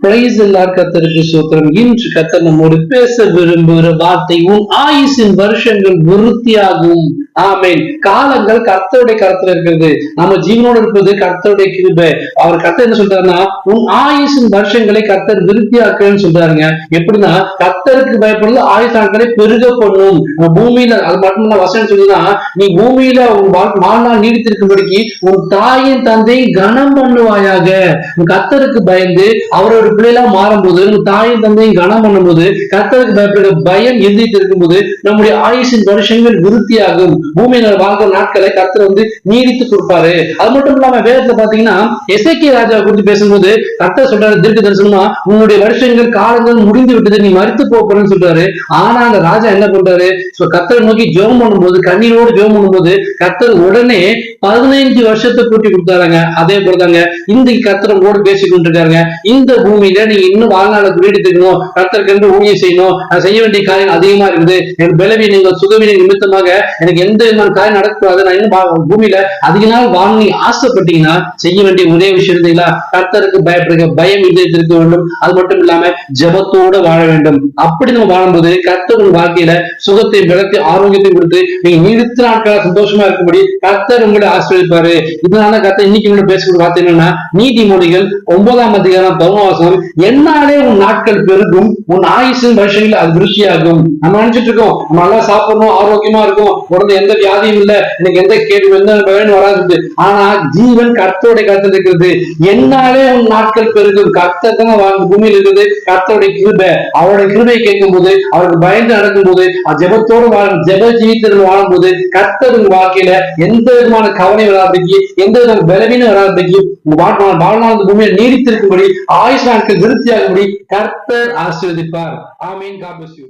Price எல்லார் கர்த்தருக்கு ஸ்தோத்திரம். இன்று கர்த்தர் நம்மோடு பேச விரும்புகிற வார்த்தை, உன் ஆயுசின் வருஷங்கள் விருத்தியாகும். ஆமென். காலங்கள் கர்த்தருடைய கருத்துல இருக்கிறது. நம்ம ஜீவனோடு இருப்பது கர்த்தருடைய கிருபை. அவர் கர்த்தர் என்ன சொல்றாருன்னா, உன் ஆயுசின் வருஷங்களை கர்த்தர் விருத்தியாக்குன்னு சொல்றாருங்க. எப்படின்னா, கர்த்தருக்கு பயப்படுறது ஆயுசு நாட்களை பெருக பண்ணும். பூமியில அது மட்டும் வசனம் சொல்லுன்னா, நீ பூமியில உன் வாழ்நாள் நீடித்திருக்கும்படிக்கு உன் தாயின் தந்தையும் கனம் பண்ணுவாயாக. உன் கர்த்தருக்கு பயந்து அவரோட பிள்ளைகளா மாறும்போது, உன் தாயின் தந்தையும் கனம் பண்ணும்போது, கர்த்தருக்கு பயப்படுற பயம் எந்திரித்து இருக்கும்போது நம்முடைய ஆயுசின் வருஷங்கள் விருத்தியாகும். பூமியில வாழ்க்கை நாட்களை கர்த்தர் நீடித்து கொடுப்பாரு. அது மட்டும் இல்லாம வேதத்துல பாத்தீங்கன்னா, எசேக்கியா ராஜாவை குறித்து பேசும்போது கர்த்தர் சொல்றாரு, தீர்க்க தரிசனமா, உன்னுடைய வருஷங்கள் காலங்கள் முடிந்து விட்டது, நீ மரித்து போறேன்னு சொல்றாரு. ஆனா அந்த ராஜா என்ன பண்றாரு, கர்த்தரை நோக்கி ஜெபம் பண்ணும்போது, கண்ணீரோடு ஜெபம் பண்ணும்போது கர்த்தர் உடனே 15 வருஷத்தை கூட்டி கொடுத்தாருங்க. அதே போலதாங்க இன்றைக்கு கர்த்தர் உங்களோடு பேசிக் கொண்டிருக்காருங்க. இந்த பூமியில நீங்க இன்னும் வாழ்நாளை குறிப்பிட்டுக்கணும், கர்த்தருக்கு என்று ஊழியம் செய்யணும், செய்ய வேண்டிய காரியம் அதிகமா இருக்குது. என் பலவீனங்கள் சுகவீன நிமித்தமாக எனக்கு எந்த விதமான காரியம் நடக்கக்கூடாது, நான் இன்னும் பூமியில அதிக நாள் வாழ ஆசைப்பட்டீங்கன்னா செய்ய வேண்டிய ஒரே விஷயம் இருந்தீங்களா, கர்த்தருக்கு பயப்படுங்க, பயம் இருக்க வேண்டும். அது மட்டும் இல்லாம ஜபத்தோட வாழ வேண்டும். அப்படி நம்ம வாழும்போது கர்த்தர் உங்க வாழ்க்கையில சுகத்தை பலத்தை ஆரோக்கியத்தை கொடுத்து நீங்க நீடித்த நாட்களா சந்தோஷமா இருக்கும்படி கர்த்தர் உங்களை ஆசீர்வதிப்பாரு. இதனால கர்த்தர் இன்னைக்கு உங்களை பேசக்கூடிய வார்த்தை என்னன்னா, நீதிமொழிகள் 9ஆம் அதிகாரம் 11ஆம் வசனம், என்னாலே உன் நாட்கள் பெருகும், உன் ஆயுசின் வருஷங்கள் அது விருத்தியாகும். நம்ம நினைச்சிட்டு இருக்கோம், நம்ம நல்லா சாப்பிடணும், ஆரோக்கியமா இருக்கும், உடனே எந்த வியாதியும் இல்ல, எனக்கு எந்த கேள்வி எந்த பயனும் வராது. ஆனா ஜீவன் கர்த்தருடைய கருத்து இருக்கிறது. என்னாலே உன் நாட்கள் பெருகும். கர்த்தர் தான் வாழ்ந்து பூமியில் இருக்குது. கர்த்தருடைய கிருபை, அவருடைய கிருபை கேட்கும் போது, அவருக்கு பயந்து நடக்கும் போது, ஜெபத்தோடு ஜெப ஜீவித்தல் வாழும் போது கர்த்தர் உங்க வாழ்க்கையில எந்த விதமான கவலை வராதபடிக்கு, எந்த விதமான பலவீனம் வராதபடிக்கு, வாழ்நாள் பூமியை நீடித்திருக்கும்படி, ஆயுஷ் நாட்கள் விருத்தியாகும்படி கர்த்தர் ஆசீர்வதிப்பார். ஆமென். God bless you.